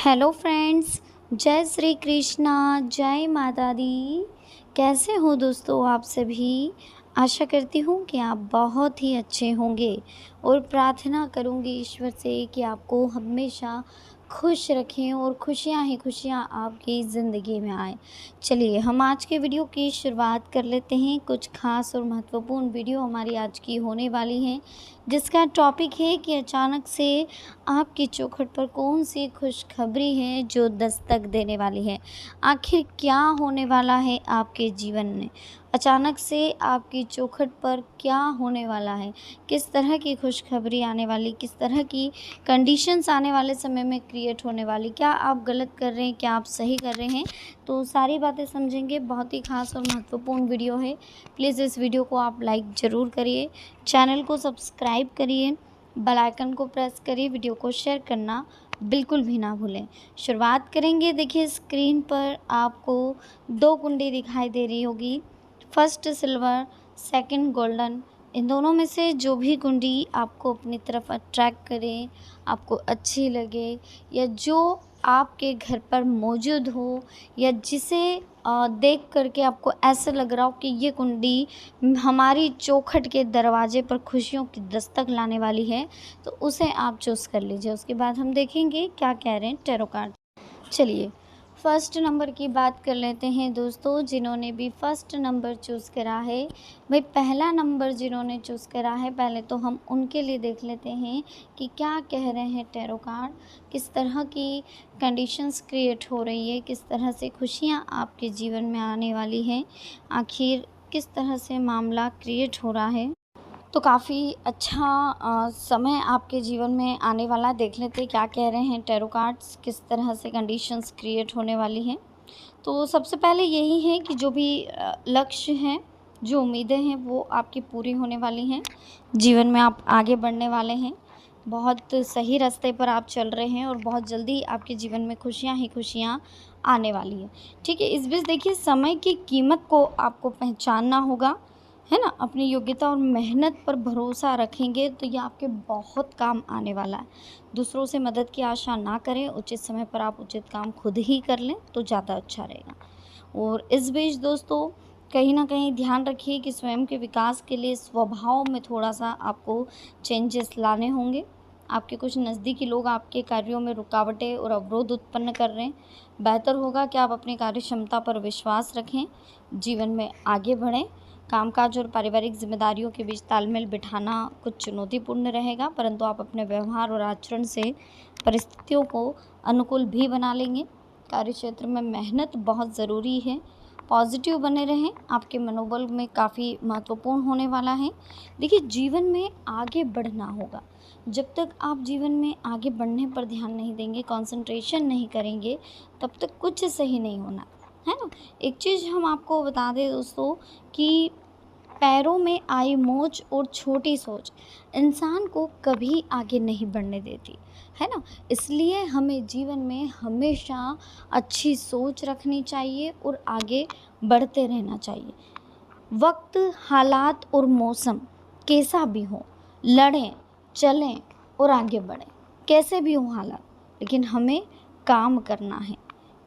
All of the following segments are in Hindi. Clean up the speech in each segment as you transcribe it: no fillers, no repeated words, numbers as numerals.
हेलो फ्रेंड्स, जय श्री कृष्णा, जय माता दी। कैसे हो दोस्तों आप सभी। आशा करती हूँ कि आप बहुत ही अच्छे होंगे और प्रार्थना करूँगी ईश्वर से कि आपको हमेशा खुश रखें और खुशियाँ ही खुशियाँ आपकी ज़िंदगी में आए। चलिए हम आज के वीडियो की शुरुआत कर लेते हैं। कुछ खास और महत्वपूर्ण वीडियो हमारी आज की होने वाली है, जिसका टॉपिक है कि अचानक से आपकी चौखट पर कौन सी खुशखबरी है जो दस्तक देने वाली है। आखिर क्या होने वाला है आपके जीवन में, अचानक से आपकी चौखट पर क्या होने वाला है, किस तरह की खुशखबरी आने वाली, किस तरह की कंडीशंस आने वाले समय में क्रिएट होने वाली, क्या आप गलत कर रहे हैं, क्या आप सही कर रहे हैं, तो सारी बातें समझेंगे। बहुत ही खास और महत्वपूर्ण वीडियो है। प्लीज़ इस वीडियो को आप लाइक ज़रूर करिए, चैनल को सब्सक्राइब करिए, बेल आइकन को प्रेस करिए, वीडियो को शेयर करना बिल्कुल भी ना भूलें। शुरुआत करेंगे। देखिए स्क्रीन पर आपको दो कुंडी दिखाई दे रही होगी, फर्स्ट सिल्वर, सेकंड गोल्डन। इन दोनों में से जो भी कुंडी आपको अपनी तरफ अट्रैक्ट करे, आपको अच्छी लगे, या जो आपके घर पर मौजूद हो, या जिसे देख करके आपको ऐसा लग रहा हो कि ये कुंडी हमारी चौखट के दरवाजे पर खुशियों की दस्तक लाने वाली है, तो उसे आप चूज़ कर लीजिए। उसके बाद हम देखेंगे क्या कह रहे हैं टैरो कार्ड। चलिए फर्स्ट नंबर की बात कर लेते हैं दोस्तों। जिन्होंने भी फर्स्ट नंबर चूज़ करा है, भाई पहला नंबर जिन्होंने चूज़ करा है, पहले तो हम उनके लिए देख लेते हैं कि क्या कह रहे हैं टैरो कार्ड, किस तरह की कंडीशंस क्रिएट हो रही है, किस तरह से खुशियाँ आपके जीवन में आने वाली हैं, आखिर किस तरह से मामला क्रिएट हो रहा है। तो काफ़ी अच्छा समय आपके जीवन में आने वाला है। देख लेते हैं क्या कह रहे हैं टैरो कार्ड्स, किस तरह से कंडीशंस क्रिएट होने वाली हैं। तो सबसे पहले यही है कि जो भी लक्ष्य हैं, जो उम्मीदें हैं, वो आपकी पूरी होने वाली हैं। जीवन में आप आगे बढ़ने वाले हैं, बहुत सही रास्ते पर आप चल रहे हैं और बहुत जल्दी आपके जीवन में खुशियाँ ही खुशियाँ आने वाली है। ठीक है, इस बीच देखिए समय की कीमत को आपको पहचानना होगा, है ना। अपनी योग्यता और मेहनत पर भरोसा रखेंगे तो ये आपके बहुत काम आने वाला है। दूसरों से मदद की आशा ना करें, उचित समय पर आप उचित काम खुद ही कर लें तो ज़्यादा अच्छा रहेगा। और इस बीच दोस्तों कहीं ना कहीं ध्यान रखिए कि स्वयं के विकास के लिए स्वभाव में थोड़ा सा आपको चेंजेस लाने होंगे। आपके कुछ नज़दीकी लोग आपके कार्यों में रुकावटें और अवरोध उत्पन्न कर रहे हैं। बेहतर होगा कि आप अपनी कार्य क्षमता पर विश्वास रखें, जीवन में आगे बढ़ें। कामकाज और पारिवारिक जिम्मेदारियों के बीच तालमेल बिठाना कुछ चुनौतीपूर्ण रहेगा, परंतु आप अपने व्यवहार और आचरण से परिस्थितियों को अनुकूल भी बना लेंगे। कार्यक्षेत्र में मेहनत बहुत ज़रूरी है। पॉजिटिव बने रहें, आपके मनोबल में काफ़ी महत्वपूर्ण होने वाला है। देखिए जीवन में आगे बढ़ना होगा। जब तक आप जीवन में आगे बढ़ने पर ध्यान नहीं देंगे, कंसंट्रेशन नहीं करेंगे, तब तक कुछ सही नहीं होना, है ना। एक चीज़ हम आपको बता दें दोस्तों कि पैरों में आई मोच और छोटी सोच इंसान को कभी आगे नहीं बढ़ने देती, है ना। इसलिए हमें जीवन में हमेशा अच्छी सोच रखनी चाहिए और आगे बढ़ते रहना चाहिए। वक्त, हालात और मौसम कैसा भी हो, लड़ें, चलें और आगे बढ़ें। कैसे भी हो हालात, लेकिन हमें काम करना है,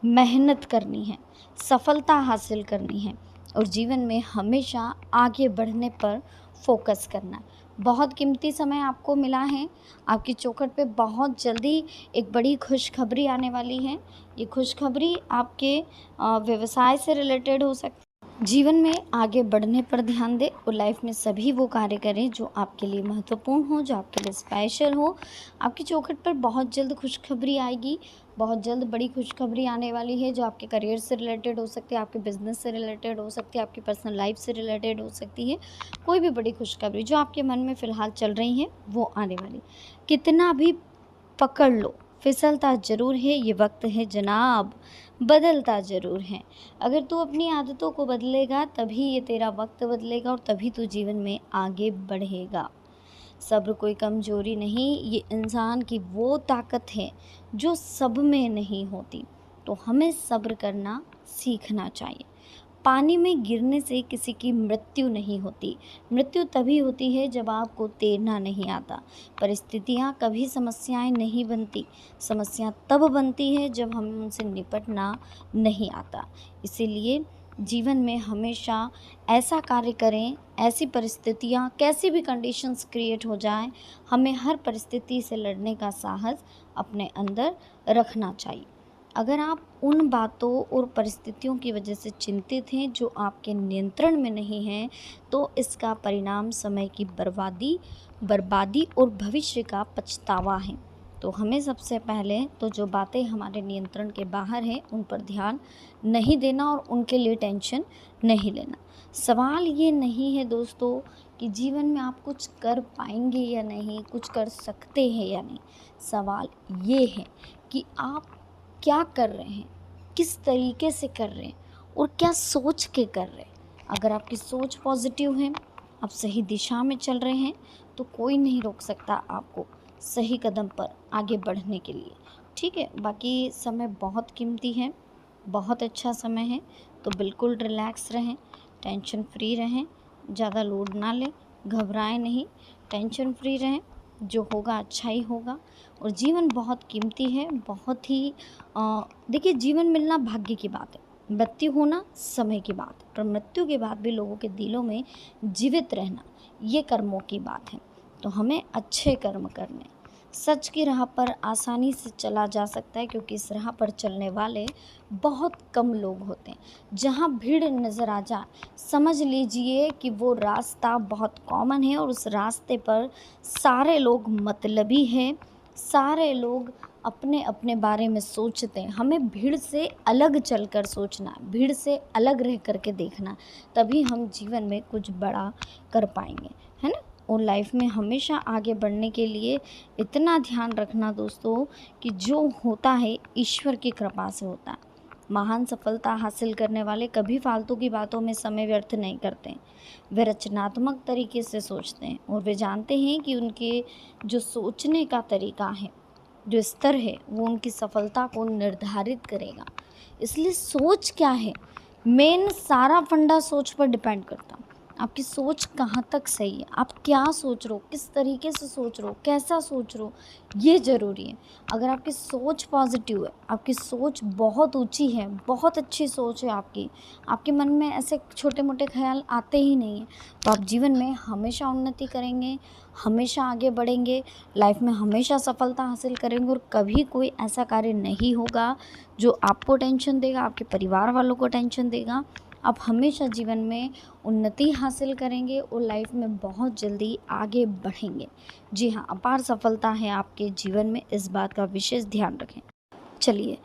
मेहनत करनी है, सफलता हासिल करनी है और जीवन में हमेशा आगे बढ़ने पर फोकस करना है। बहुत कीमती समय आपको मिला है। आपकी चौखट पे बहुत जल्दी एक बड़ी खुशखबरी आने वाली है। ये खुशखबरी आपके व्यवसाय से रिलेटेड हो सकती है। जीवन में आगे बढ़ने पर ध्यान दें और लाइफ में सभी वो कार्य करें जो आपके लिए महत्वपूर्ण हो, जो आपके लिए स्पेशल हो। आपकी चौखट पर बहुत जल्द खुशखबरी आएगी, बहुत जल्द बड़ी खुशखबरी आने वाली है, जो आपके करियर से रिलेटेड हो सकती है, आपके बिजनेस से रिलेटेड हो सकती है, आपकी पर्सनल लाइफ से रिलेटेड हो सकती है। कोई भी बड़ी खुशखबरी जो आपके मन में फ़िलहाल चल रही है वो आने वाली। कितना भी पकड़ लो, फिसलता ज़रूर है, ये वक्त है जनाब, बदलता ज़रूर है। अगर तू अपनी आदतों को बदलेगा तभी ये तेरा वक्त बदलेगा और तभी तू जीवन में आगे बढ़ेगा। सब्र कोई कमज़ोरी नहीं, ये इंसान की वो ताकत है जो सब में नहीं होती। तो हमें सब्र करना सीखना चाहिए। पानी में गिरने से किसी की मृत्यु नहीं होती। मृत्यु तभी होती है जब आपको तैरना नहीं आता। परिस्थितियाँ कभी समस्याएं नहीं बनती। समस्या तब बनती है जब हमें उनसे निपटना नहीं आता। इसीलिए जीवन में हमेशा ऐसा कार्य करें, ऐसी परिस्थितियाँ कैसी भी कंडीशंस क्रिएट हो जाएं, हमें हर परिस्थिति से लड़ने का साहस अपने अंदर रखना चाहिए। अगर आप उन बातों और परिस्थितियों की वजह से चिंतित हैं जो आपके नियंत्रण में नहीं हैं, तो इसका परिणाम समय की बर्बादी और भविष्य का पछतावा है। तो हमें सबसे पहले तो जो बातें हमारे नियंत्रण के बाहर हैं उन पर ध्यान नहीं देना और उनके लिए टेंशन नहीं लेना। सवाल ये नहीं है दोस्तों कि जीवन में आप कुछ कर पाएंगे या नहीं, कुछ कर सकते हैं या नहीं। सवाल ये है कि आप क्या कर रहे हैं, किस तरीके से कर रहे हैं और क्या सोच के कर रहे हैं। अगर आपकी सोच पॉजिटिव है, आप सही दिशा में चल रहे हैं, तो कोई नहीं रोक सकता आपको सही कदम पर आगे बढ़ने के लिए। ठीक है, बाकी समय बहुत कीमती है, बहुत अच्छा समय है, तो बिल्कुल रिलैक्स रहें, टेंशन फ्री रहें, ज़्यादा लोड ना लें, घबराएं नहीं, टेंशन फ्री रहें। जो होगा अच्छा ही होगा। और जीवन बहुत कीमती है, बहुत ही देखिए, जीवन मिलना भाग्य की बात है, मृत्यु होना समय की बात है, पर मृत्यु के बाद भी लोगों के दिलों में जीवित रहना ये कर्मों की बात है। तो हमें अच्छे कर्म करने, सच की राह पर आसानी से चला जा सकता है, क्योंकि इस राह पर चलने वाले बहुत कम लोग होते हैं। जहाँ भीड़ नज़र आ जाए, समझ लीजिए कि वो रास्ता बहुत कॉमन है और उस रास्ते पर सारे लोग मतलबी हैं, सारे लोग अपने अपने बारे में सोचते हैं। हमें भीड़ से अलग चलकर सोचना, भीड़ से अलग रह करके देखना, तभी हम जीवन में कुछ बड़ा कर पाएंगे, है ना। और लाइफ में हमेशा आगे बढ़ने के लिए इतना ध्यान रखना दोस्तों कि जो होता है ईश्वर की कृपा से होता है। महान सफलता हासिल करने वाले कभी फालतू की बातों में समय व्यर्थ नहीं करते हैं। वे रचनात्मक तरीके से सोचते हैं और वे जानते हैं कि उनके जो सोचने का तरीका है, जो स्तर है, वो उनकी सफलता को निर्धारित करेगा। इसलिए सोच क्या है, मेन सारा फंडा सोच पर डिपेंड करता है। आपकी सोच कहाँ तक सही है, आप क्या सोच रहे हो, किस तरीके से सोच रहे हो, कैसा सोच रहे हो, ये ज़रूरी है। अगर आपकी सोच पॉजिटिव है, आपकी सोच बहुत ऊंची है, बहुत अच्छी सोच है आपके मन में ऐसे छोटे मोटे ख्याल आते ही नहीं हैं, तो आप जीवन में हमेशा उन्नति करेंगे, हमेशा आगे बढ़ेंगे, लाइफ में हमेशा सफलता हासिल करेंगे। और कभी कोई ऐसा कार्य नहीं होगा जो आपको टेंशन देगा, आपके परिवार वालों को टेंशन देगा। आप हमेशा जीवन में उन्नति हासिल करेंगे और लाइफ में बहुत जल्दी आगे बढ़ेंगे। जी हाँ, अपार सफलता है आपके जीवन में, इस बात का विशेष ध्यान रखें। चलिए,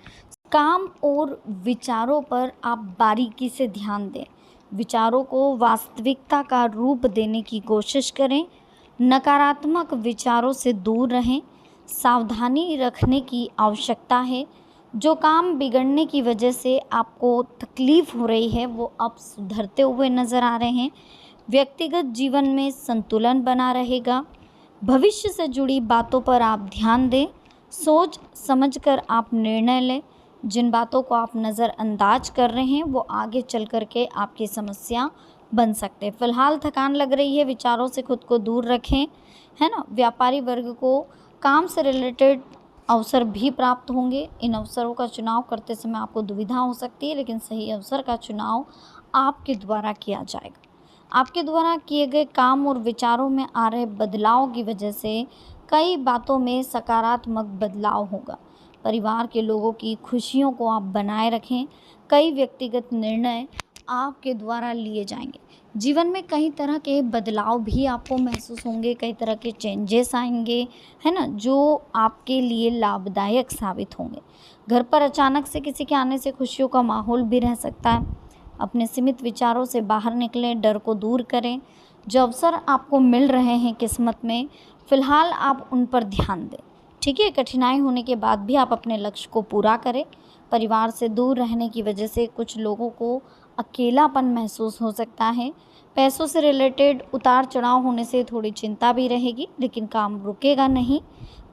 काम और विचारों पर आप बारीकी से ध्यान दें, विचारों को वास्तविकता का रूप देने की कोशिश करें, नकारात्मक विचारों से दूर रहें, सावधानी रखने की आवश्यकता है। जो काम बिगड़ने की वजह से आपको तकलीफ़ हो रही है वो अब सुधरते हुए नज़र आ रहे हैं। व्यक्तिगत जीवन में संतुलन बना रहेगा। भविष्य से जुड़ी बातों पर आप ध्यान दें, सोच समझकर आप निर्णय लें। जिन बातों को आप नज़रअंदाज कर रहे हैं वो आगे चल कर के आपकी समस्या बन सकते हैं। फ़िलहाल थकान लग रही है, विचारों से खुद को दूर रखें, है ना। व्यापारी वर्ग को काम से रिलेटेड अवसर भी प्राप्त होंगे। इन अवसरों का चुनाव करते समय आपको दुविधा हो सकती है, लेकिन सही अवसर का चुनाव आपके द्वारा किया जाएगा। आपके द्वारा किए गए काम और विचारों में आ रहे बदलाव की वजह से कई बातों में सकारात्मक बदलाव होगा। परिवार के लोगों की खुशियों को आप बनाए रखें। कई व्यक्तिगत निर्णय आपके द्वारा लिए जाएंगे। जीवन में कई तरह के बदलाव भी आपको महसूस होंगे, कई तरह के चेंजेस आएंगे, है ना, जो आपके लिए लाभदायक साबित होंगे। घर पर अचानक से किसी के आने से खुशियों का माहौल भी रह सकता है। अपने सीमित विचारों से बाहर निकलें, डर को दूर करें। जो अवसर आपको मिल रहे हैं किस्मत में, फ़िलहाल आप उन पर ध्यान दें। ठीक है, कठिनाई होने के बाद भी आप अपने लक्ष्य को पूरा करें। परिवार से दूर रहने की वजह से कुछ लोगों को अकेलापन महसूस हो सकता है। पैसों से रिलेटेड उतार चढ़ाव होने से थोड़ी चिंता भी रहेगी, लेकिन काम रुकेगा नहीं।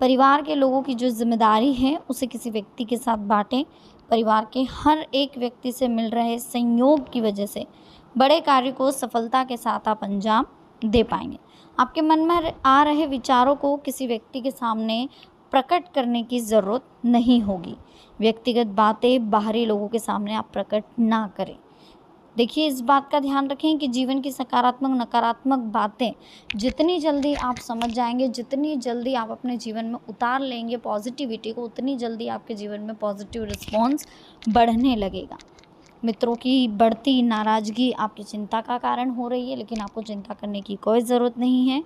परिवार के लोगों की जो जिम्मेदारी है उसे किसी व्यक्ति के साथ बांटें। परिवार के हर एक व्यक्ति से मिल रहे संयोग की वजह से बड़े कार्य को सफलता के साथ आप अंजाम दे पाएंगे। आपके मन में आ रहे विचारों को किसी व्यक्ति के सामने प्रकट करने की ज़रूरत नहीं होगी। व्यक्तिगत बातें बाहरी लोगों के सामने आप प्रकट ना करें। देखिए, इस बात का ध्यान रखें कि जीवन की सकारात्मक नकारात्मक बातें जितनी जल्दी आप समझ जाएंगे, जितनी जल्दी आप अपने जीवन में उतार लेंगे पॉजिटिविटी को, उतनी जल्दी आपके जीवन में पॉजिटिव रिस्पॉन्स बढ़ने लगेगा। मित्रों की बढ़ती नाराज़गी आपकी चिंता का कारण हो रही है, लेकिन आपको चिंता करने की कोई ज़रूरत नहीं है।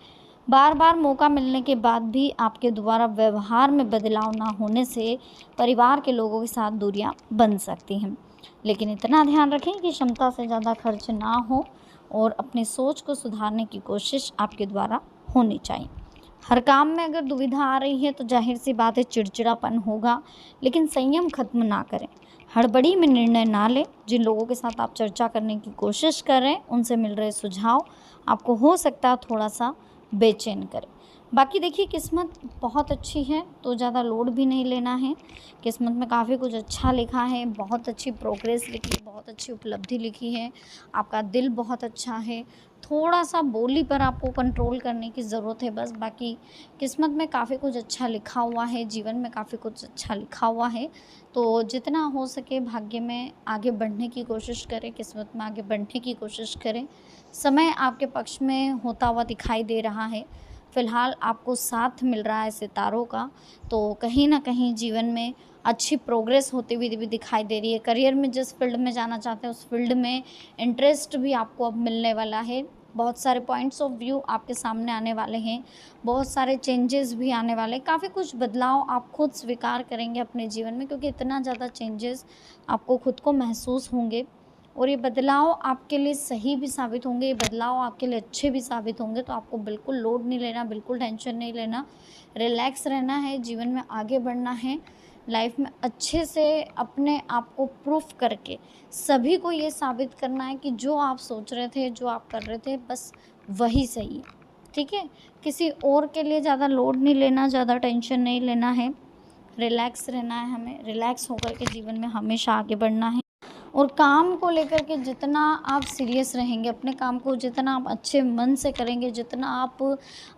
बार बार मौका मिलने के बाद भी आपके द्वारा व्यवहार में बदलाव ना होने से परिवार के लोगों के साथ दूरियां बन सकती हैं। लेकिन इतना ध्यान रखें कि क्षमता से ज़्यादा खर्च ना हो और अपनी सोच को सुधारने की कोशिश आपके द्वारा होनी चाहिए। हर काम में अगर दुविधा आ रही है तो जाहिर सी बात है चिड़चिड़ापन होगा, लेकिन संयम खत्म ना करें। हड़बड़ी में निर्णय ना लें। जिन लोगों के साथ आप चर्चा करने की कोशिश कर रहे हैं उनसे मिल रहे सुझाव आपको हो सकता है थोड़ा सा बेचैन करें। बाकी देखिए, किस्मत बहुत अच्छी है तो ज़्यादा लोड भी नहीं लेना है। किस्मत में काफ़ी कुछ अच्छा लिखा है, बहुत अच्छी प्रोग्रेस लिखी है, बहुत अच्छी उपलब्धि लिखी है। आपका दिल बहुत अच्छा है, थोड़ा सा बोली पर आपको कंट्रोल करने की ज़रूरत है बस। बाकी किस्मत में काफ़ी कुछ अच्छा लिखा हुआ है, जीवन में काफ़ी कुछ अच्छा लिखा हुआ है। तो जितना हो सके भाग्य में आगे बढ़ने की कोशिश करें, किस्मत में आगे बढ़ने की कोशिश करें। समय आपके पक्ष में होता हुआ दिखाई दे रहा है। फ़िलहाल आपको साथ मिल रहा है सितारों का, तो कहीं न कहीं जीवन में अच्छी प्रोग्रेस होती हुई भी दिखाई दे रही है। करियर में जिस फ़ील्ड में जाना चाहते हैं उस फ़ील्ड में इंटरेस्ट भी आपको अब मिलने वाला है। बहुत सारे पॉइंट्स ऑफ व्यू आपके सामने आने वाले हैं, बहुत सारे चेंजेस भी आने वाले हैं। काफ़ी कुछ बदलाव आप खुद स्वीकार करेंगे अपने जीवन में, क्योंकि इतना ज़्यादा चेंजेस आपको खुद को महसूस होंगे और ये बदलाव आपके लिए सही भी साबित होंगे, ये बदलाव आपके लिए अच्छे भी साबित होंगे। तो आपको बिल्कुल लोड नहीं लेना, बिल्कुल टेंशन नहीं लेना, रिलैक्स रहना है, जीवन में आगे बढ़ना है, लाइफ में अच्छे से अपने आप को प्रूफ करके सभी को ये साबित करना है कि जो आप सोच रहे थे, जो आप कर रहे थे, बस वही सही है। ठीक है? किसी और के लिए ज़्यादा लोड नहीं लेना, ज़्यादा टेंशन नहीं लेना है, रिलैक्स रहना है हमें। रिलैक्स होकर के जीवन में हमेशा आगे बढ़ना है। और काम को लेकर के जितना आप सीरियस रहेंगे, अपने काम को जितना आप अच्छे मन से करेंगे, जितना आप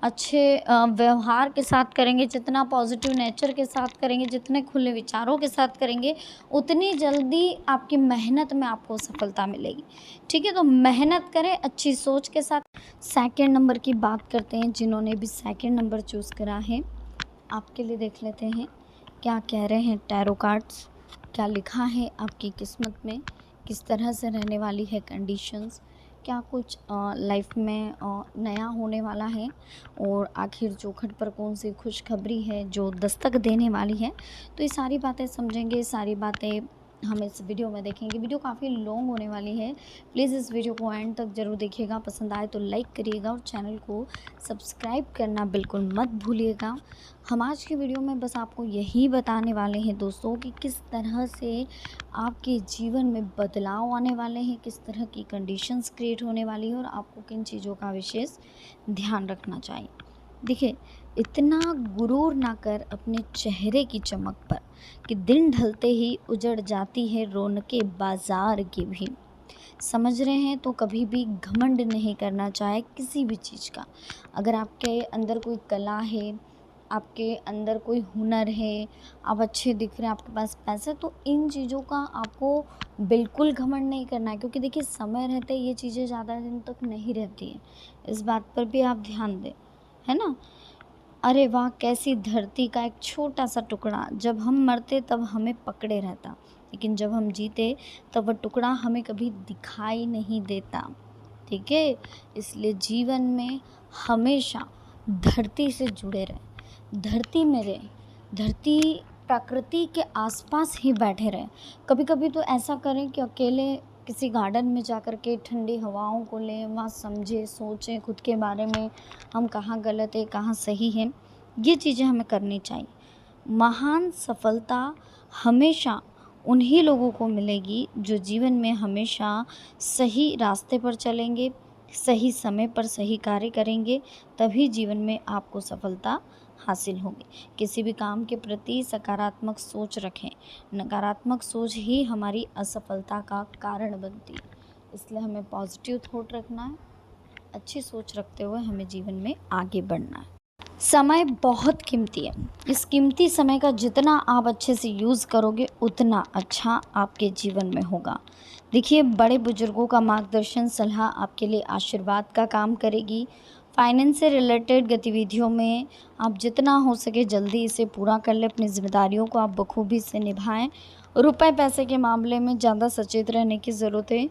अच्छे व्यवहार के साथ करेंगे, जितना पॉजिटिव नेचर के साथ करेंगे, जितने खुले विचारों के साथ करेंगे, उतनी जल्दी आपकी मेहनत में आपको सफलता मिलेगी। ठीक है? तो मेहनत करें अच्छी सोच के साथ। सेकंड नंबर की बात करते हैं, जिन्होंने भी सेकंड नंबर चूज़ करा है आपके लिए देख लेते हैं क्या कह रहे हैं टैरो कार्ड्स। क्या लिखा है आपकी किस्मत में, किस तरह से रहने वाली है कंडीशंस, क्या कुछ लाइफ में नया होने वाला है, और आखिर चौखट पर कौन सी खुशखबरी है जो दस्तक देने वाली है। तो ये सारी बातें समझेंगे, सारी बातें हम इस वीडियो में देखेंगे। वीडियो काफ़ी लॉन्ग होने वाली है, प्लीज़ इस वीडियो को एंड तक ज़रूर देखिएगा। पसंद आए तो लाइक करिएगा और चैनल को सब्सक्राइब करना बिल्कुल मत भूलिएगा। हम आज की वीडियो में बस आपको यही बताने वाले हैं दोस्तों कि किस तरह से आपके जीवन में बदलाव आने वाले हैं, किस तरह की कंडीशंस क्रिएट होने वाली है और आपको किन चीज़ों का विशेष ध्यान रखना चाहिए। देखिए, इतना गुरूर ना कर अपने चेहरे की चमक पर कि दिन ढलते ही उजड़ जाती है रौनके बाज़ार की भी। समझ रहे हैं? तो कभी भी घमंड नहीं करना चाहे किसी भी चीज़ का। अगर आपके अंदर कोई कला है, आपके अंदर कोई हुनर है, आप अच्छे दिख रहे हैं, आपके पास पैसा है, तो इन चीज़ों का आपको बिल्कुल घमंड नहीं करना है, क्योंकि देखिए समय रहते ये चीज़ें ज़्यादा दिन तक नहीं रहती हैं। इस बात पर भी आप ध्यान दें, है ना? अरे वाह! कैसी धरती का एक छोटा सा टुकड़ा, जब हम मरते तब हमें पकड़े रहता, लेकिन जब हम जीते तब वह टुकड़ा हमें कभी दिखाई नहीं देता। ठीक है? इसलिए जीवन में हमेशा धरती से जुड़े रहें, धरती में रहें, धरती प्रकृति के आसपास ही बैठे रहें। कभी कभी तो ऐसा करें कि अकेले किसी गार्डन में जा कर के ठंडी हवाओं को लें, वहाँ समझें, सोचें खुद के बारे में, हम कहाँ गलत है, कहाँ सही है। ये चीज़ें हमें करनी चाहिए। महान सफलता हमेशा उन्हीं लोगों को मिलेगी जो जीवन में हमेशा सही रास्ते पर चलेंगे, सही समय पर सही कार्य करेंगे, तभी जीवन में आपको सफलता हासिल होंगे। किसी भी काम के प्रति सकारात्मक सोच रखें। नकारात्मक सोच ही हमारी असफलता का कारण बनती है। इसलिए हमें पॉजिटिव थॉट रखना है, अच्छी सोच रखते हुए हमें जीवन में आगे बढ़ना है। समय बहुत कीमती है। इस कीमती समय का जितना आप अच्छे से यूज़ करोगे उतना अच्छा आपके जीवन में होगा। देखिए, बड़े बुजुर्गों का मार्गदर्शन सलाह आपके लिए आशीर्वाद का काम करेगी। फाइनेंस से रिलेटेड गतिविधियों में आप जितना हो सके जल्दी इसे पूरा कर लें। अपनी जिम्मेदारियों को आप बखूबी से निभाएं। रुपए पैसे के मामले में ज़्यादा सचेत रहने की ज़रूरत है।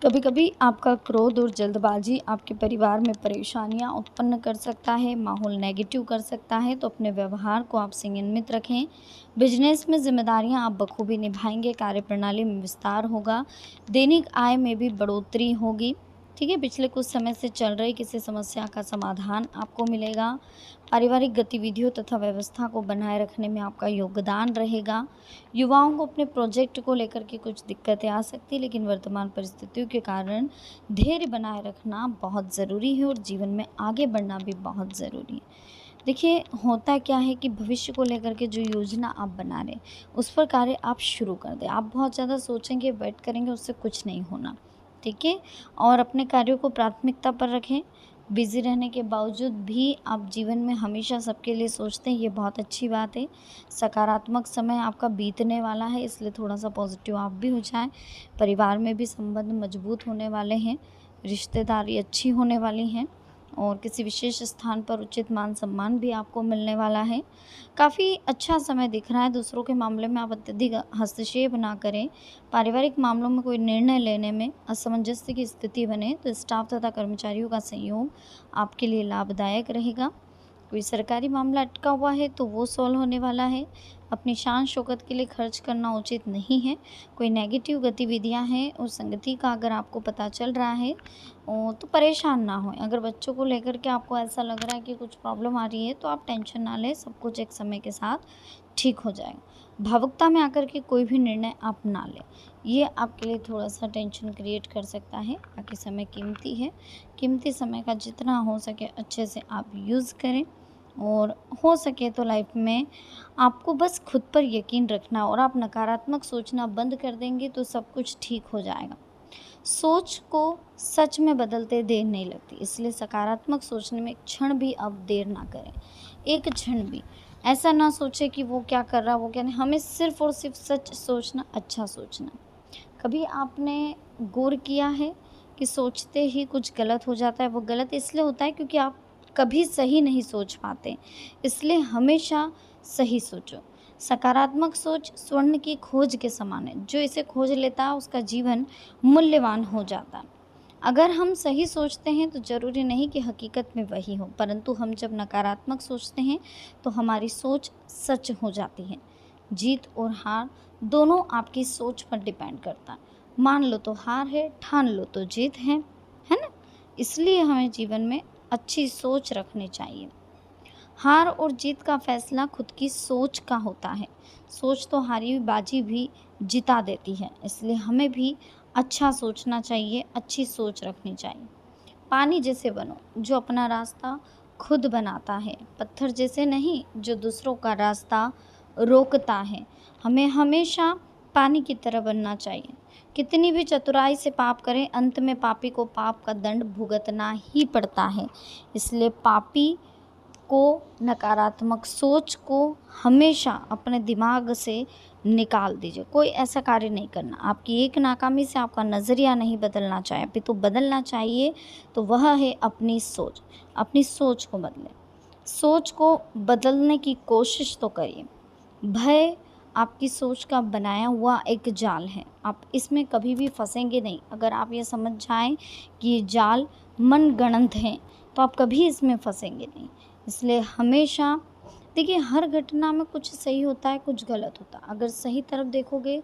कभी कभी आपका क्रोध और जल्दबाजी आपके परिवार में परेशानियां उत्पन्न कर सकता है, माहौल नेगेटिव कर सकता है, तो अपने व्यवहार को आप संयमित रखें। बिजनेस में जिम्मेदारियां आप बखूबी निभाएंगे, कार्यप्रणाली में विस्तार होगा, दैनिक आय में भी बढ़ोतरी होगी। ठीक है, पिछले कुछ समय से चल रही किसी समस्या का समाधान आपको मिलेगा। पारिवारिक गतिविधियों तथा व्यवस्था को बनाए रखने में आपका योगदान रहेगा। युवाओं को अपने प्रोजेक्ट को लेकर के कुछ दिक्कतें आ सकती है, लेकिन वर्तमान परिस्थितियों के कारण धैर्य बनाए रखना बहुत ज़रूरी है और जीवन में आगे बढ़ना भी बहुत ज़रूरी है। देखिए, होता क्या है कि भविष्य को लेकर के जो योजना आप बना रहे उस पर कार्य आप शुरू कर दें। आप बहुत ज़्यादा सोचेंगे, वेट करेंगे, उससे कुछ नहीं होना। ठीक है, और अपने कार्यों को प्राथमिकता पर रखें। बिज़ी रहने के बावजूद भी आप जीवन में हमेशा सबके लिए सोचते हैं, ये बहुत अच्छी बात है। सकारात्मक समय आपका बीतने वाला है, इसलिए थोड़ा सा पॉजिटिव आप भी हो जाएं। परिवार में भी संबंध मजबूत होने वाले हैं, रिश्तेदारी अच्छी होने वाली हैं और किसी विशेष स्थान पर उचित मान सम्मान भी आपको मिलने वाला है। काफ़ी अच्छा समय दिख रहा है। दूसरों के मामले में आप अत्यधिक हस्तक्षेप ना करें। पारिवारिक मामलों में कोई निर्णय लेने में असमंजस्य की स्थिति बने तो स्टाफ तथा कर्मचारियों का सहयोग आपके लिए लाभदायक रहेगा। कोई सरकारी मामला अटका हुआ है तो वो सॉल्व होने वाला है। अपनी शान शौकत के लिए खर्च करना उचित नहीं है। कोई नेगेटिव गतिविधियां हैं उस संगति का अगर आपको पता चल रहा है तो परेशान ना हों। अगर बच्चों को लेकर के आपको ऐसा लग रहा है कि कुछ प्रॉब्लम आ रही है तो आप टेंशन ना लें, सब कुछ एक समय के साथ ठीक हो जाएगा। भावुकता में आकर के कोई भी निर्णय आप ना लें, ये आपके लिए थोड़ा सा टेंशन क्रिएट कर सकता है। बाकी समय कीमती है, कीमती समय का जितना हो सके अच्छे से आप यूज़ करें और हो सके तो लाइफ में आपको बस खुद पर यकीन रखना और आप नकारात्मक सोचना बंद कर देंगे तो सब कुछ ठीक हो जाएगा। सोच को सच में बदलते देर नहीं लगती, इसलिए सकारात्मक सोचने में एक क्षण भी अब देर ना करें। एक क्षण भी ऐसा ना सोचे कि वो क्या कर रहा, वो क्या नहीं। हमें सिर्फ और सिर्फ सच सोचना, अच्छा सोचना। कभी आपने गौर किया है कि सोचते ही कुछ गलत हो जाता है? वो गलत इसलिए होता है क्योंकि आप कभी सही नहीं सोच पाते। इसलिए हमेशा सही सोचो। सकारात्मक सोच स्वर्ण की खोज के समान है। जो इसे खोज लेता है उसका जीवन मूल्यवान हो जाता है। अगर हम सही सोचते हैं तो ज़रूरी नहीं कि हकीकत में वही हो, परंतु हम जब नकारात्मक सोचते हैं तो हमारी सोच सच हो जाती है। जीत और हार दोनों आपकी सोच पर डिपेंड करता है। मान लो तो हार है, ठान लो तो जीत है ना? इसलिए हमें जीवन में अच्छी सोच रखनी चाहिए। हार और जीत का फैसला खुद की सोच का होता है। सोच तो हारी हुई बाजी भी जिता देती है, इसलिए हमें भी अच्छा सोचना चाहिए, अच्छी सोच रखनी चाहिए। पानी जैसे बनो जो अपना रास्ता खुद बनाता है, पत्थर जैसे नहीं जो दूसरों का रास्ता रोकता है। हमें हमेशा पानी की तरह बनना चाहिए। कितनी भी चतुराई से पाप करें, अंत में पापी को पाप का दंड भुगतना ही पड़ता है। इसलिए पापी को, नकारात्मक सोच को हमेशा अपने दिमाग से निकाल दीजिए। कोई ऐसा कार्य नहीं करना। आपकी एक नाकामी से आपका नज़रिया नहीं बदलना चाहिए, अभी तो बदलना चाहिए तो वह है अपनी सोच। अपनी सोच को बदलें, सोच को बदलने की कोशिश तो करिए। भय आपकी सोच का बनाया हुआ एक जाल है, आप इसमें कभी भी फंसेंगे नहीं। अगर आप ये समझ जाएं कि ये जाल मनगढ़ंत है तो आप कभी इसमें फंसेंगे नहीं। इसलिए हमेशा देखिए, हर घटना में कुछ सही होता है, कुछ गलत होता है। अगर सही तरफ देखोगे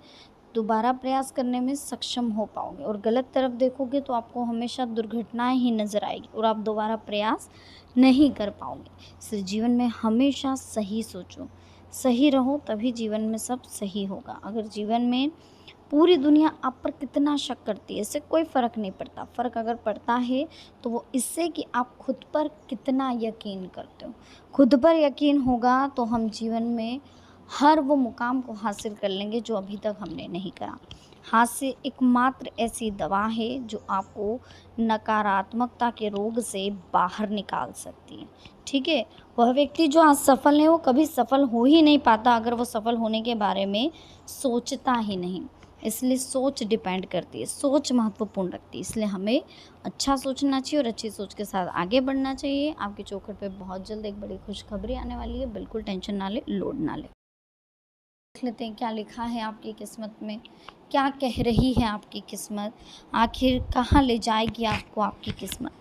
दोबारा प्रयास करने में सक्षम हो पाओगे और गलत तरफ देखोगे तो आपको हमेशा दुर्घटनाएं ही नज़र आएगी और आप दोबारा प्रयास नहीं कर पाओगे। इसलिए जीवन में हमेशा सही सोचो, सही रहो तभी जीवन में सब सही होगा। अगर जीवन में पूरी दुनिया आप पर कितना शक करती है, इससे कोई फ़र्क नहीं पड़ता। फ़र्क अगर पड़ता है तो वो इससे कि आप खुद पर कितना यकीन करते हो। खुद पर यकीन होगा तो हम जीवन में हर वो मुकाम को हासिल कर लेंगे जो अभी तक हमने नहीं करा। हास्य एकमात्र ऐसी दवा है जो आपको नकारात्मकता के रोग से बाहर निकाल सकती है। ठीक है? वह व्यक्ति जो आज सफल है वो कभी सफल हो ही नहीं पाता अगर वो सफल होने के बारे में सोचता ही नहीं। इसलिए सोच डिपेंड करती है, सोच महत्वपूर्ण रखती है। इसलिए हमें अच्छा सोचना चाहिए और अच्छी सोच के साथ आगे बढ़ना चाहिए। आपके चौखट पे बहुत जल्द एक बड़ी खुशखबरी आने वाली है, बिल्कुल टेंशन ना लें, लोड ना लें। देख लेते हैं क्या लिखा है आपकी किस्मत में, क्या कह रही है आपकी किस्मत, आखिर कहाँ ले जाएगी आपको आपकी किस्मत।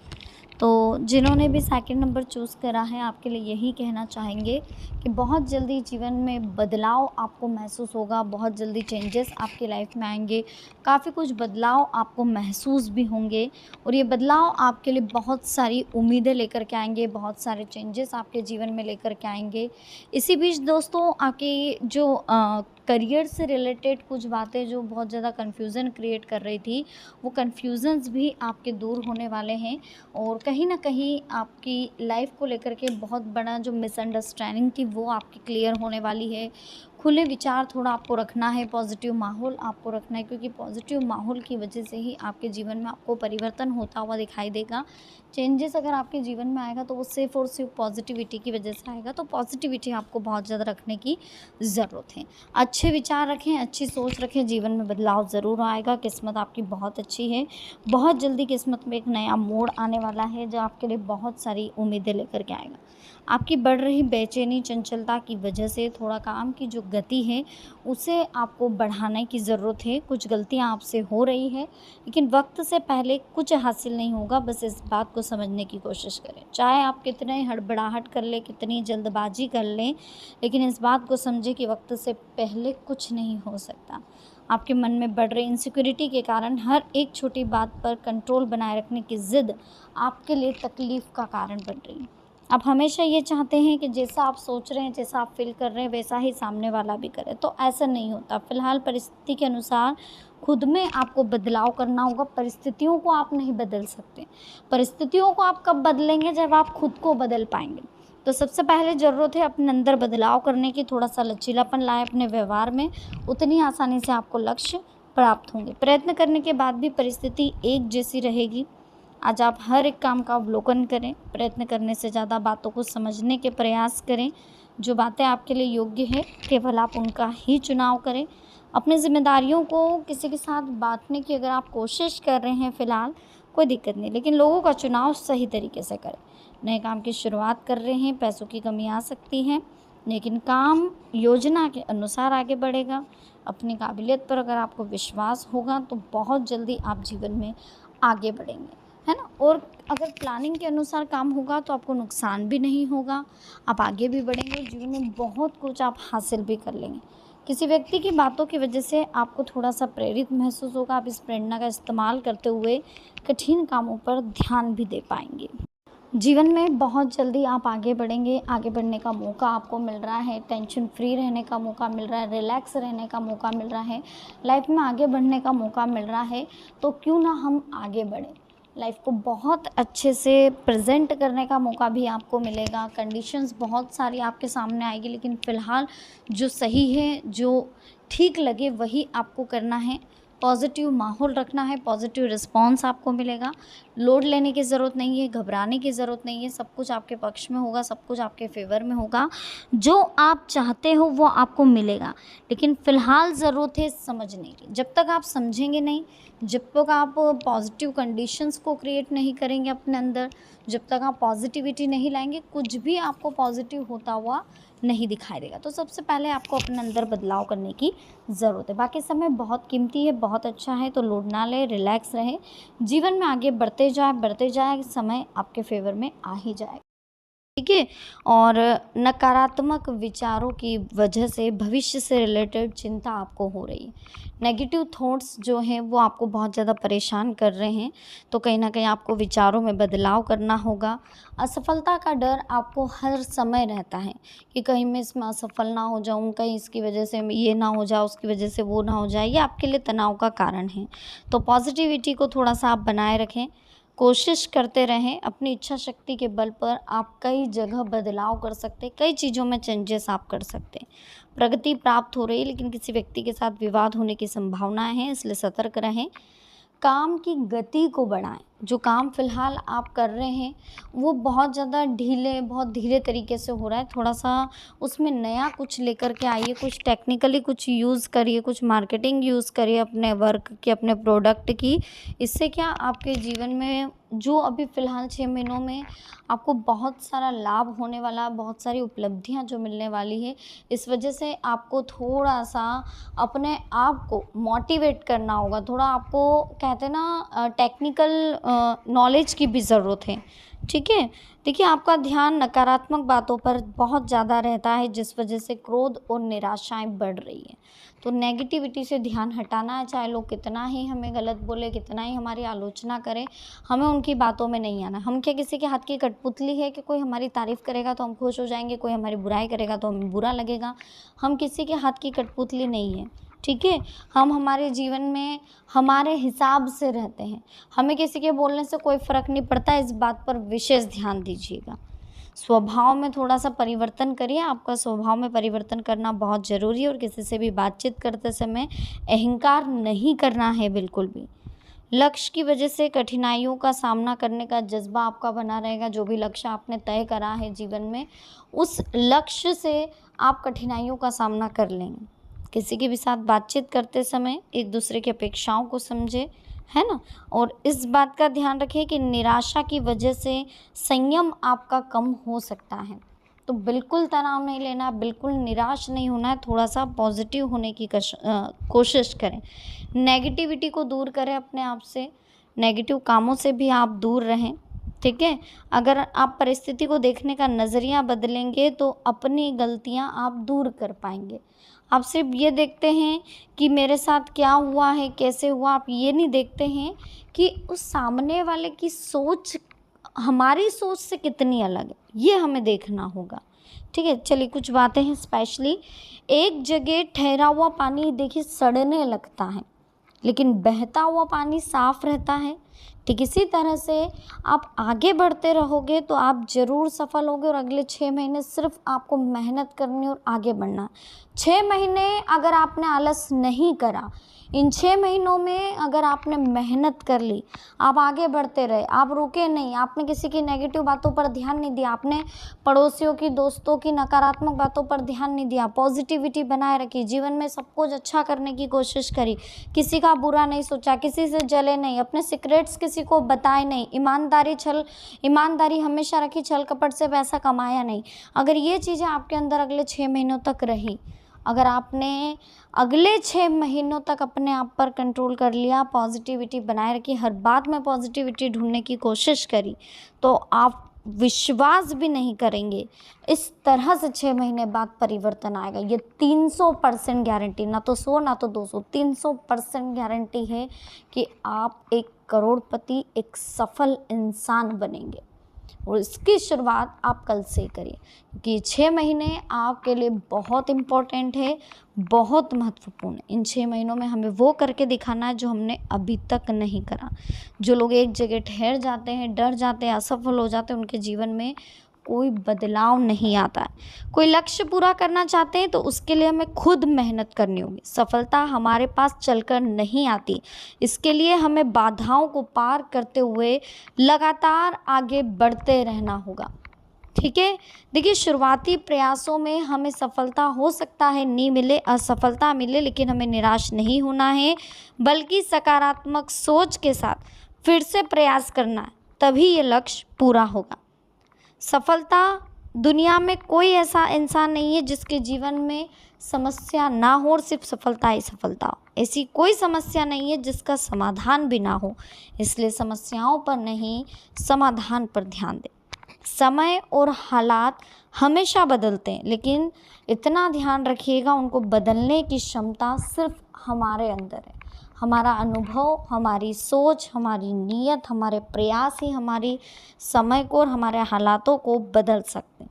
तो जिन्होंने भी सेकंड नंबर चूज़ करा है, आपके लिए यही कहना चाहेंगे कि बहुत जल्दी जीवन में बदलाव आपको महसूस होगा, बहुत जल्दी चेंजेस आपकी लाइफ में आएंगे, काफ़ी कुछ बदलाव आपको महसूस भी होंगे और ये बदलाव आपके लिए बहुत सारी उम्मीदें लेकर के आएंगे, बहुत सारे चेंजेस आपके जीवन में लेकर के आएंगे। इसी बीच दोस्तों आपकी जो करियर से रिलेटेड कुछ बातें जो बहुत ज़्यादा कन्फ्यूज़न क्रिएट कर रही थी, वो कन्फ्यूज़न्स भी आपके दूर होने वाले हैं और कहीं न कहीं आपकी लाइफ को लेकर के बहुत बड़ा जो मिसअंडरस्टैंडिंग थी वो आपकी क्लियर होने वाली है। खुले विचार थोड़ा आपको रखना है, पॉजिटिव माहौल आपको रखना है क्योंकि पॉजिटिव माहौल की वजह से ही आपके जीवन में आपको परिवर्तन होता हुआ दिखाई देगा। चेंजेस अगर आपके जीवन में आएगा तो वो सिर्फ़ और सिर्फ पॉजिटिविटी की वजह से आएगा, तो पॉजिटिविटी आपको बहुत ज़्यादा रखने की ज़रूरत है। अच्छे विचार रखें, अच्छी सोच रखें, जीवन में बदलाव ज़रूर आएगा। किस्मत आपकी बहुत अच्छी है, बहुत जल्दी किस्मत में एक नया मोड़ आने वाला है जो आपके लिए बहुत सारी उम्मीदें लेकर के आएगा। आपकी बढ़ रही बेचैनी, चंचलता की वजह से थोड़ा काम की जो गति है उसे आपको बढ़ाने की ज़रूरत है। कुछ गलतियां आपसे हो रही है लेकिन वक्त से पहले कुछ हासिल नहीं होगा, बस इस बात को समझने की कोशिश करें। चाहे आप कितने हड़बड़ाहट कर लें, कितनी जल्दबाजी कर लें, लेकिन इस बात को समझें कि वक्त से पहले कुछ नहीं हो सकता। आपके मन में बढ़ रही इनसिक्योरिटी के कारण हर एक छोटी बात पर कंट्रोल बनाए रखने की ज़िद आपके लिए तकलीफ़ का कारण बन रही है। आप हमेशा ये चाहते हैं कि जैसा आप सोच रहे हैं, जैसा आप फ़ील कर रहे हैं वैसा ही सामने वाला भी करे, तो ऐसा नहीं होता। फ़िलहाल परिस्थिति के अनुसार खुद में आपको बदलाव करना होगा। परिस्थितियों को आप नहीं बदल सकते। परिस्थितियों को आप कब बदलेंगे? जब आप खुद को बदल पाएंगे। तो सबसे पहले ज़रूरत है अपने अंदर बदलाव करने की। थोड़ा सा लचीलापन लाएं अपने व्यवहार में, उतनी आसानी से आपको लक्ष्य प्राप्त होंगे। प्रयत्न करने के बाद भी परिस्थिति एक जैसी रहेगी। आज आप हर एक काम का अवलोकन करें, प्रयत्न करने से ज़्यादा बातों को समझने के प्रयास करें। जो बातें आपके लिए योग्य है केवल आप उनका ही चुनाव करें। अपनी जिम्मेदारियों को किसी के साथ बांटने की अगर आप कोशिश कर रहे हैं फ़िलहाल, कोई दिक्कत नहीं, लेकिन लोगों का चुनाव सही तरीके से करें। नए काम की शुरुआत कर रहे हैं, पैसों की कमी आ सकती है, लेकिन काम योजना के अनुसार आगे बढ़ेगा। अपनी काबिलियत पर अगर आपको विश्वास होगा तो बहुत जल्दी आप जीवन में आगे बढ़ेंगे, है ना। और अगर प्लानिंग के अनुसार काम होगा तो आपको नुकसान भी नहीं होगा, आप आगे भी बढ़ेंगे, जीवन में बहुत कुछ आप हासिल भी कर लेंगे। किसी व्यक्ति की बातों की वजह से आपको थोड़ा सा प्रेरित महसूस होगा। आप इस प्रेरणा का इस्तेमाल करते हुए कठिन कामों पर ध्यान भी दे पाएंगे। जीवन में बहुत जल्दी आप आगे बढ़ेंगे, आगे बढ़ने का मौका आपको मिल रहा है, टेंशन फ्री रहने का मौका मिल रहा है, रिलैक्स रहने का मौका मिल रहा है, लाइफ में आगे बढ़ने का मौका मिल रहा है। तो क्यों ना हम आगे बढ़ें, लाइफ को बहुत अच्छे से प्रेजेंट करने का मौका भी आपको मिलेगा। कंडीशंस बहुत सारी आपके सामने आएगी, लेकिन फ़िलहाल जो सही है, जो ठीक लगे वही आपको करना है। पॉजिटिव माहौल रखना है, पॉजिटिव रिस्पॉन्स आपको मिलेगा। लोड लेने की ज़रूरत नहीं है, घबराने की ज़रूरत नहीं है, सब कुछ आपके पक्ष में होगा, सब कुछ आपके फेवर में होगा। जो आप चाहते हो वो आपको मिलेगा, लेकिन फ़िलहाल ज़रूरत है समझने की। जब तक आप समझेंगे नहीं, जब तक आप पॉजिटिव कंडीशंस को क्रिएट नहीं करेंगे अपने अंदर, जब तक आप पॉजिटिविटी नहीं लाएंगे, कुछ भी आपको पॉजिटिव होता हुआ नहीं दिखाई देगा। तो सबसे पहले आपको अपने अंदर बदलाव करने की ज़रूरत है। बाकी समय बहुत कीमती है, बहुत अच्छा है, तो लोड ना ले, रिलैक्स रहे, जीवन में आगे बढ़ते जाए, समय आपके फेवर में आ ही जाए। ठीक है। और नकारात्मक विचारों की वजह से भविष्य से रिलेटेड चिंता आपको हो रही है। नेगेटिव थॉट्स जो हैं वो आपको बहुत ज़्यादा परेशान कर रहे हैं, तो कहीं न कहीं आपको विचारों में बदलाव करना होगा। असफलता का डर आपको हर समय रहता है कि कहीं मैं इसमें असफल ना हो जाऊँ, कहीं इसकी वजह से ये ना हो जाए, उसकी वजह से वो ना हो जाए, ये आपके लिए तनाव का कारण है। तो पॉजिटिविटी को थोड़ा-सा आप बनाए रखें, कोशिश करते रहें। अपनी इच्छा शक्ति के बल पर आप कई जगह बदलाव कर सकते हैं, कई चीज़ों में चेंजेस आप कर सकते हैं। प्रगति प्राप्त हो रही है, लेकिन किसी व्यक्ति के साथ विवाद होने की संभावनाएं हैं, इसलिए सतर्क रहें। काम की गति को बढ़ाएं। जो काम फ़िलहाल आप कर रहे हैं वो बहुत ज़्यादा ढीले, बहुत धीरे तरीके से हो रहा है। थोड़ा-सा उसमें नया कुछ लेकर के आइए, कुछ टेक्निकली कुछ यूज़ करिए, कुछ मार्केटिंग यूज़ करिए अपने वर्क की, अपने प्रोडक्ट की। इससे क्या आपके जीवन में जो अभी फ़िलहाल 6 महीनों में आपको बहुत सारा लाभ होने वाला, बहुत सारी उपलब्धियाँ जो मिलने वाली है, इस वजह से आपको थोड़ा-सा अपने आप को मोटिवेट करना होगा। थोड़ा आपको कहते हैं ना टेक्निकल नॉलेज की भी ज़रूरत है, ठीक है। देखिए, आपका ध्यान नकारात्मक बातों पर बहुत ज़्यादा रहता है, जिस वजह से क्रोध और निराशाएं बढ़ रही हैं। तो नेगेटिविटी से ध्यान हटाना है, चाहे लोग कितना ही हमें गलत बोले, कितना ही हमारी आलोचना करें, हमें उनकी बातों में नहीं आना। हम क्या किसी के हाथ की कठपुतली है कि कोई हमारी तारीफ़ करेगा तो हम खुश हो जाएंगे, कोई हमारी बुराई करेगा तो हमें बुरा लगेगा। हम किसी के हाथ की कठपुतली नहीं है, ठीक है। हम हमारे जीवन में हमारे हिसाब से रहते हैं, हमें किसी के बोलने से कोई फ़र्क नहीं पड़ता। इस बात पर विशेष ध्यान दीजिएगा। स्वभाव में थोड़ा-सा परिवर्तन करिए, आपका स्वभाव में परिवर्तन करना बहुत ज़रूरी है। और किसी से भी बातचीत करते समय अहंकार नहीं करना है बिल्कुल भी। लक्ष्य की वजह से कठिनाइयों का सामना करने का जज़्बा आपका बना रहेगा। जो भी लक्ष्य आपने तय करा है जीवन में, उस लक्ष्य से आप कठिनाइयों का सामना कर लेंगे। किसी के भी साथ बातचीत करते समय एक दूसरे की अपेक्षाओं को समझें, है ना? और इस बात का ध्यान रखें कि निराशा की वजह से संयम आपका कम हो सकता है। तो बिल्कुल तनाव नहीं लेना, बिल्कुल निराश नहीं होना है, थोड़ा-सा पॉज़िटिव होने की कोशिश करें। नेगेटिविटी को दूर करें अपने आप से, नेगेटिव कामों से भी आप दूर रहें, ठीक है? अगर आप परिस्थिति को देखने का नज़रिया बदलेंगे तो अपनी गलतियाँ आप दूर कर पाएँगे। आप सिर्फ़ ये देखते हैं कि मेरे साथ क्या हुआ है, कैसे हुआ, आप ये नहीं देखते हैं कि उस सामने वाले की सोच हमारी सोच से कितनी अलग है, ये हमें देखना होगा, ठीक है। चलिए, कुछ बातें हैं स्पेशली। एक जगह ठहरा हुआ पानी देखिए सड़ने लगता है, लेकिन बहता हुआ पानी साफ रहता है। ठीक इसी तरह से आप आगे बढ़ते रहोगे तो आप ज़रूर सफल होगे। और अगले 6 महीने सिर्फ आपको मेहनत करनी और आगे बढ़ना। 6 महीने अगर आपने आलस नहीं करा, इन 6 महीनों में अगर आपने मेहनत कर ली, आप आगे बढ़ते रहे, आप रुके नहीं, आपने किसी की नेगेटिव बातों पर ध्यान नहीं दिया, आपने पड़ोसियों की, दोस्तों की नकारात्मक बातों पर ध्यान नहीं दिया, पॉजिटिविटी बनाए रखी, जीवन में सब कुछ अच्छा करने की कोशिश करी, किसी का बुरा नहीं सोचा, किसी से जले नहीं, अपने सीक्रेट्स किसी को बताए नहीं, ईमानदारी हमेशा रखी, छल कपट से पैसा कमाया नहीं। अगर ये चीज़ें आपके अंदर अगले 6 महीनों तक रही, अगर आपने अगले 6 महीनों तक अपने आप पर कंट्रोल कर लिया, पॉजिटिविटी बनाए रखी, हर बात में पॉजिटिविटी ढूंढने की कोशिश करी, तो आप विश्वास भी नहीं करेंगे, इस तरह से 6 महीने बाद परिवर्तन आएगा। ये 300% गारंटी, ना तो 100 ना तो 200, 300% गारंटी है कि आप एक करोड़पति, एक सफल इंसान बनेंगे। और इसकी शुरुआत आप कल से करिए, क्योंकि 6 महीने आपके लिए बहुत इम्पोर्टेंट है, बहुत महत्वपूर्ण है। इन 6 महीनों में हमें वो करके दिखाना है जो हमने अभी तक नहीं करा। जो लोग एक जगह ठहर जाते हैं, डर जाते हैं, असफल हो जाते हैं, उनके जीवन में कोई बदलाव नहीं आता है। कोई लक्ष्य पूरा करना चाहते हैं तो उसके लिए हमें खुद मेहनत करनी होगी। सफलता हमारे पास चलकर नहीं आती, इसके लिए हमें बाधाओं को पार करते हुए लगातार आगे बढ़ते रहना होगा, ठीक है। देखिए, शुरुआती प्रयासों में हमें सफलता हो सकता है नहीं मिले, असफलता मिले, लेकिन हमें निराश नहीं होना है, बल्कि सकारात्मक सोच के साथ फिर से प्रयास करना है, तभी ये लक्ष्य पूरा होगा। सफलता, दुनिया में कोई ऐसा इंसान नहीं है जिसके जीवन में समस्या ना हो और सिर्फ सफलता ही सफलता हो। ऐसी कोई समस्या नहीं है जिसका समाधान भी ना हो, इसलिए समस्याओं पर नहीं, समाधान पर ध्यान दें। समय और हालात हमेशा बदलते हैं, लेकिन इतना ध्यान रखिएगा उनको बदलने की क्षमता सिर्फ हमारे अंदर है। हमारा अनुभव, हमारी सोच, हमारी नीयत, हमारे प्रयास ही हमारी समय को और हमारे हालातों को बदल सकते हैं।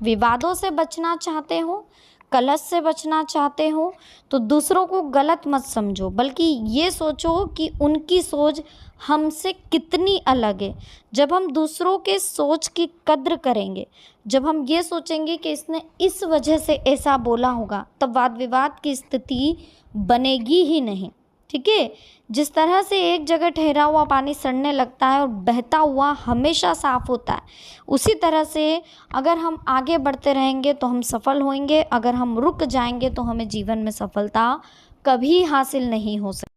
विवादों से बचना चाहते हो, कलह से बचना चाहते हो, तो दूसरों को गलत मत समझो, बल्कि ये सोचो कि उनकी सोच हमसे कितनी अलग है। जब हम दूसरों के सोच की कद्र करेंगे, जब हम ये सोचेंगे कि इसने इस वजह से ऐसा बोला होगा, तब वाद विवाद की स्थिति बनेगी ही नहीं। ठीक है। जिस तरह से एक जगह ठहरा हुआ पानी सड़ने लगता है और बहता हुआ हमेशा साफ होता है, उसी तरह से अगर हम आगे बढ़ते रहेंगे तो हम सफल होंगे, अगर हम रुक जाएंगे तो हमें जीवन में सफलता कभी हासिल नहीं हो सकती।